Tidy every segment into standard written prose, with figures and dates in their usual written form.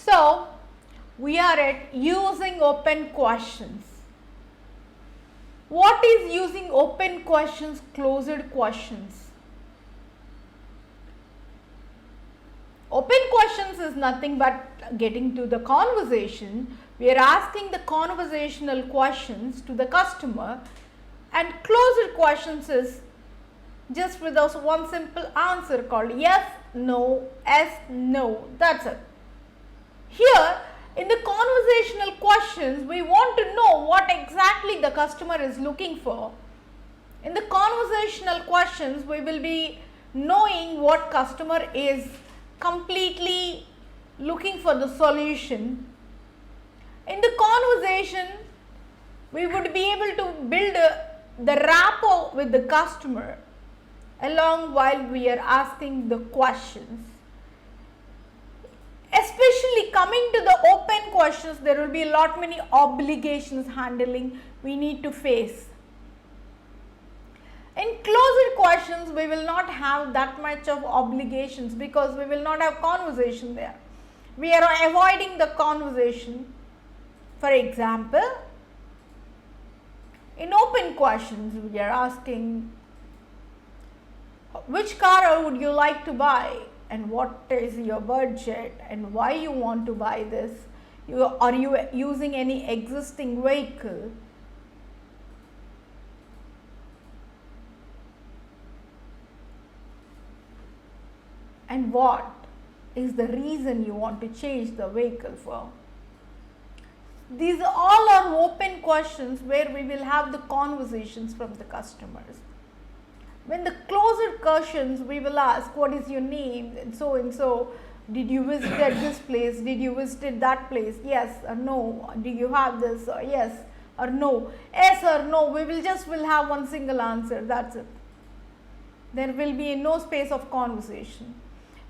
So, we are at using open questions. What is using open questions, closed questions? Open questions is nothing but getting to the conversation. We are asking the conversational questions to the customer, and closed questions is just with us one simple answer called yes, no, that's it. Here in the conversational questions, we want to know what exactly the customer is looking for. In the conversational questions, we will be knowing what customer is completely looking for the solution. In the conversation, we would be able to build the rapport with the customer along while we are asking the questions. Especially coming to the open questions, there will be a lot many obligations handling we need to face. In closed questions, we will not have that much of obligations because we will not have conversation there. We are avoiding the conversation. For example, in open questions, we are asking, which car would you like to buy and what is your budget and why you want to buy this? Are you using any existing vehicle? And what is the reason you want to change the vehicle for? These all are open questions where we will have the conversations from the customers. When the closed questions, we will ask, what is your name and so, did you visit this place, did you visit that place, yes or no, do you have this, or yes or no, yes or no, we will have one single answer, that's it. There will be no space of conversation.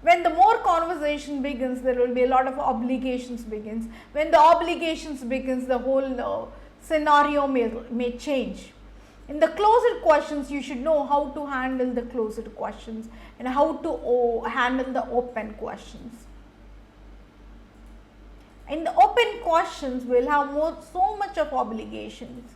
When the more conversation begins, there will be a lot of obligations begins. When the obligations begins, the whole scenario may change. In the closed questions, you should know how to handle the closed questions and how to handle the open questions. In the open questions, we will have so much of obligations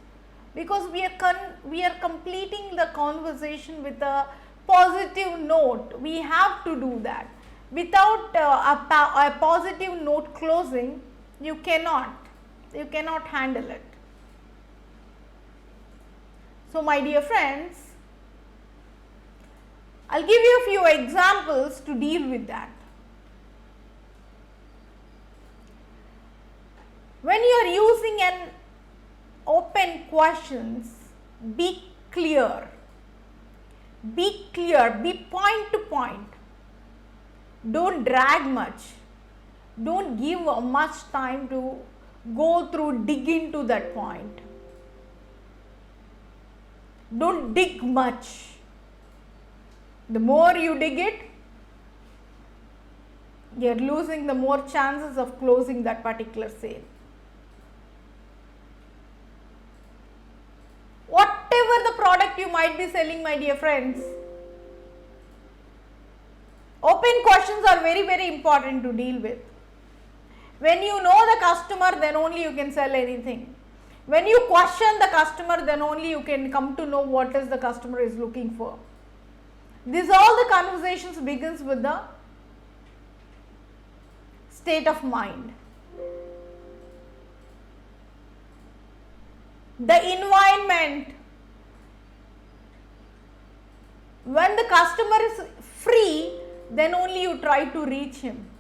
because we are completing the conversation with a positive note. We have to do that. Without a positive note closing, you cannot handle it. So, my dear friends, I'll give you a few examples to deal with that. When you are using an open questions, be clear, be point to point. Don't drag much. Don't give much time to go through, dig into that point. Don't dig much. The more you dig it, you are losing the more chances of closing that particular sale. Whatever the product you might be selling, my dear friends, open questions are very, very important to deal with. When you know the customer, then only you can sell anything. When you question the customer, then only you can come to know what is the customer is looking for. This all the conversations begins with the state of mind. The environment. When the customer is free, then only you try to reach him.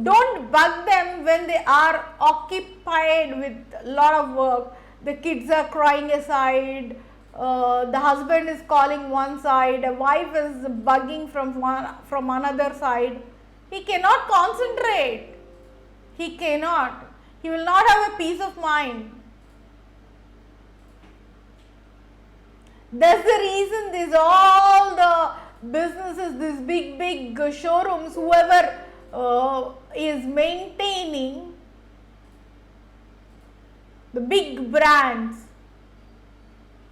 Don't bug them when they are occupied with a lot of work. The kids are crying aside, the husband is calling one side, a wife is bugging from another side. He cannot concentrate. He cannot. He will not have a peace of mind. That's the reason these all the businesses, these big showrooms, whoever is maintaining the big brands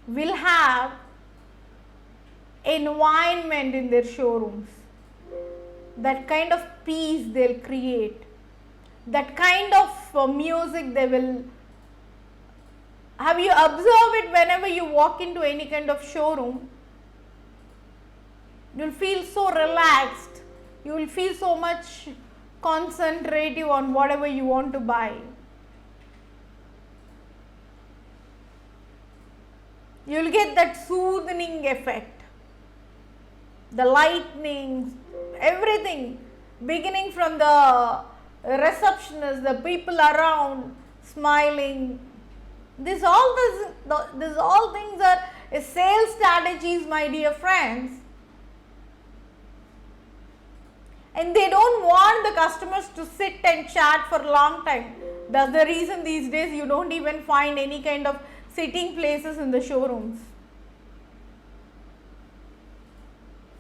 will have environment in their showrooms. that kind of peace they'll create, that kind of music they will. Have you observed it whenever you walk into any kind of showroom? You'll feel so relaxed. You will feel so much concentrative on whatever you want to buy. You'll get that soothing effect. The lightning, everything, beginning from the receptionist, the people around smiling. These all things are sales strategies, my dear friends. And they don't want the customers to sit and chat for a long time. That's the reason these days you don't even find any kind of sitting places in the showrooms.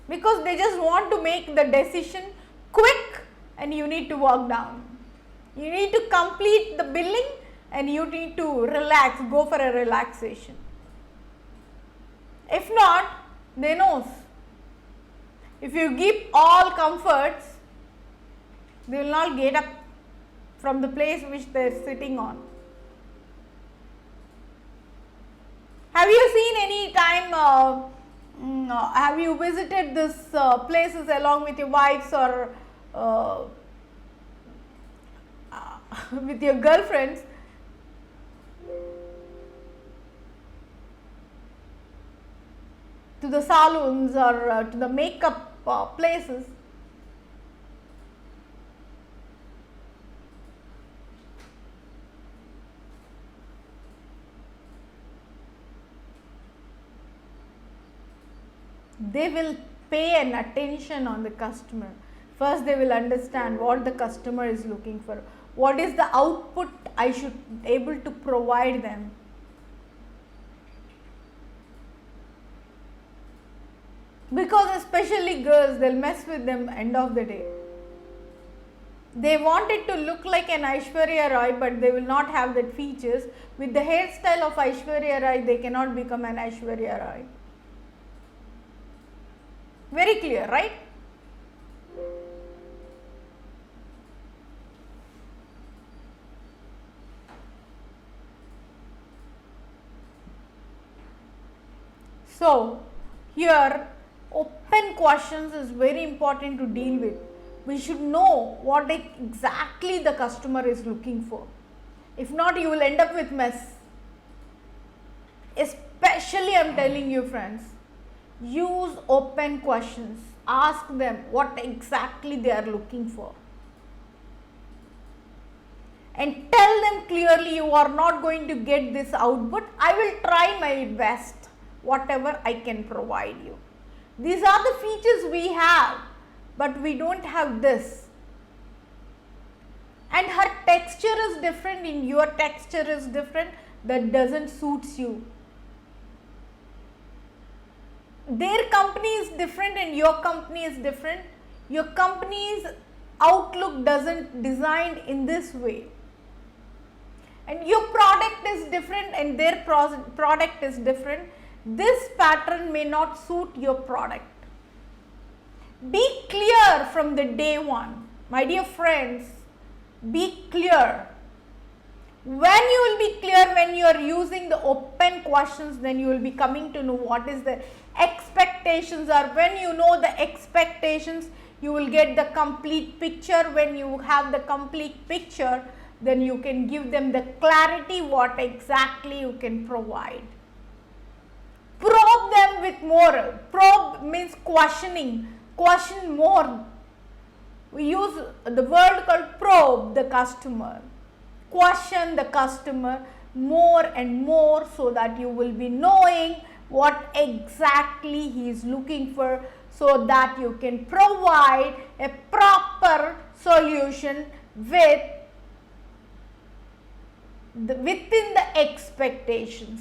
Because they just want to make the decision quick and you need to walk down. You need to complete the billing and you need to relax, go for a relaxation. If not, they knows. If you give all comforts, they will not get up from the place which they are sitting on. Have you seen any time, have you visited these places along with your wives or with your girlfriends? To the salons or to the makeup places. They will pay an attention on the customer. First they will understand what the customer is looking for. What is the output I should able to provide them. Because especially girls, they'll mess with them end of the day. They want it to look like an Aishwarya Rai, but they will not have that features. With the hairstyle of Aishwarya Rai, they cannot become an Aishwarya Rai. Very clear, right? So, here open questions is very important to deal with. We should know what exactly the customer is looking for. If not, you will end up with mess. Especially, I am telling you friends, use open questions. Ask them what exactly they are looking for. And tell them clearly you are not going to get this output. I will try my best, whatever I can provide you. These are the features we have, but we don't have this. And her texture is different, in your texture is different, that doesn't suits you. Their company is different and your company is different. Your company's outlook doesn't designed in this way. And your product is different and their product is different. This pattern may not suit your product. Be clear from the day one. My dear friends, be clear. When you will be clear, when you are using the open questions, then you will be coming to know what is the expectations are. When you know the expectations, you will get the complete picture. When you have the complete picture, then you can give them the clarity what exactly you can provide. Probe them with more. Probe means questioning. Question more. We use the word called probe the customer. Question the customer more and more so that you will be knowing what exactly he is looking for, so that you can provide a proper solution within the expectations.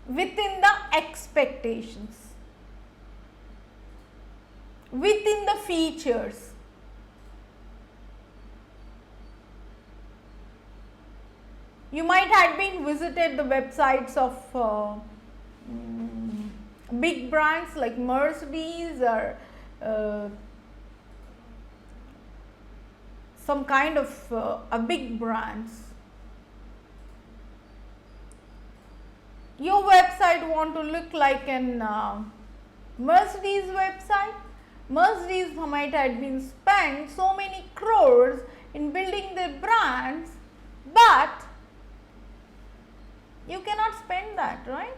Within the expectations. Within the features. You might have been visited the websites of Big brands like Mercedes or some kind of a big brands. Your website want to look like an Mercedes website. Mercedes might have been spent so many crores in building their brands, but you cannot spend that, right?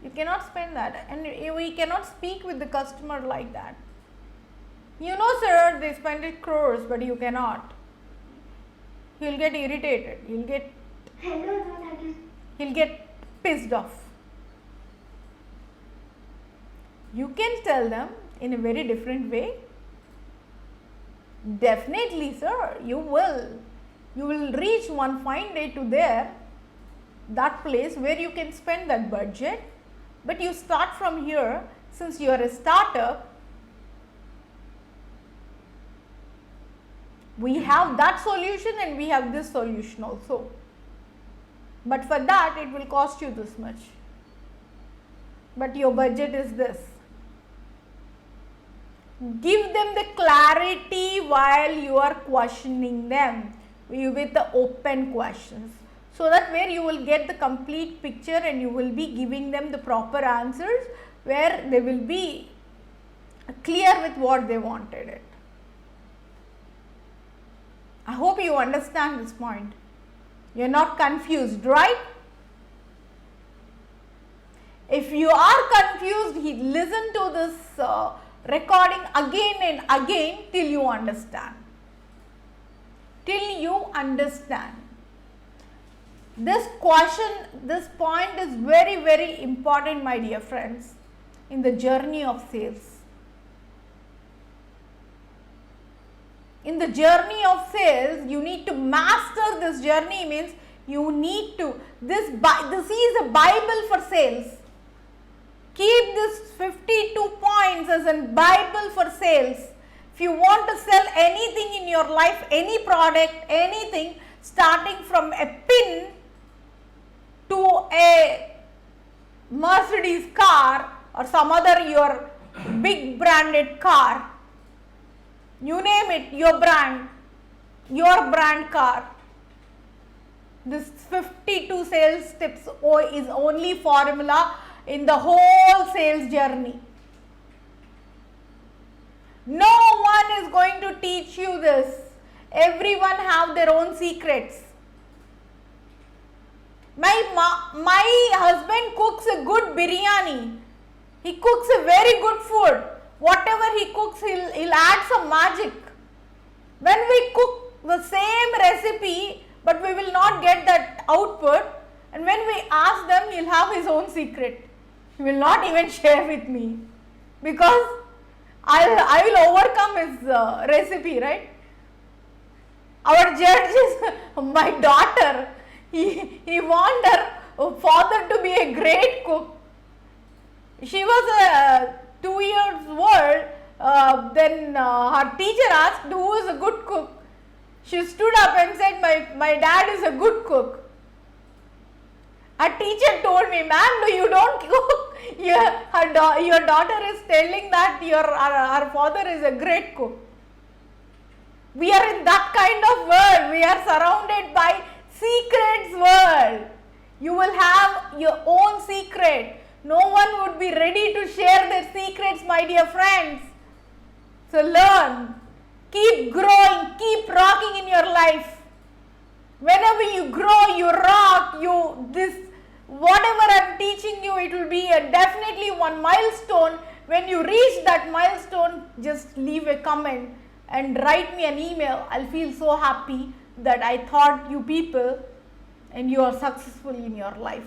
You cannot spend that, and we cannot speak with the customer like that. You know, sir, they spent it crores, but you cannot. He'll get irritated. He'll get pissed off. You can tell them in a very different way. Definitely, sir, you will. You will reach one fine day to that place where you can spend that budget. But you start from here, since you are a startup. We have that solution and we have this solution also. But for that, it will cost you this much. But your budget is this. Give them the clarity while you are questioning them with the open questions. So that where you will get the complete picture and you will be giving them the proper answers where they will be clear with what they wanted it. I hope you understand this point. You are not confused, right? If you are confused, listen to this recording again and again till you understand. Till you understand. This point is very, very important, my dear friends, in the journey of sales. In the journey of sales, you need to master this journey. Means you need to, this is a Bible for sales. Keep this 52 points as a Bible for sales. If you want to sell anything in your life, any product, anything, starting from a pin to a Mercedes car or some other your big branded car, you name it, your brand car. This 52 sales tips is only formula in the whole sales journey. No one is going to teach you this. Everyone have their own secrets. My husband cooks a good biryani. He cooks a very good food. Whatever he cooks, he'll add some magic. When we cook the same recipe, but we will not get that output, and when we ask them, he'll have his own secret. He will not even share with me, because I will overcome his recipe, right? Our judge is my daughter. He want her father to be a great cook. She was 2 years old. Then her teacher asked, who is a good cook? She stood up and said, my dad is a good cook. Her teacher told me, ma'am, you don't cook. Your daughter is telling that her father is a great cook. We are in that kind of world. We are surrounded by secrets world. You will have your own secret. No one would be ready to share their secrets, my dear friends. So learn, keep growing, keep rocking in your life. Whenever you grow, you rock, whatever I am teaching you, it will be definitely one milestone. When you reach that milestone, just leave a comment and write me an email. I'll feel so happy that I taught you people and you are successful in your life.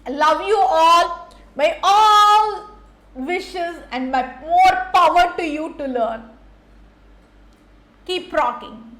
I love you all. My all wishes and my more power to you to learn. Keep rocking.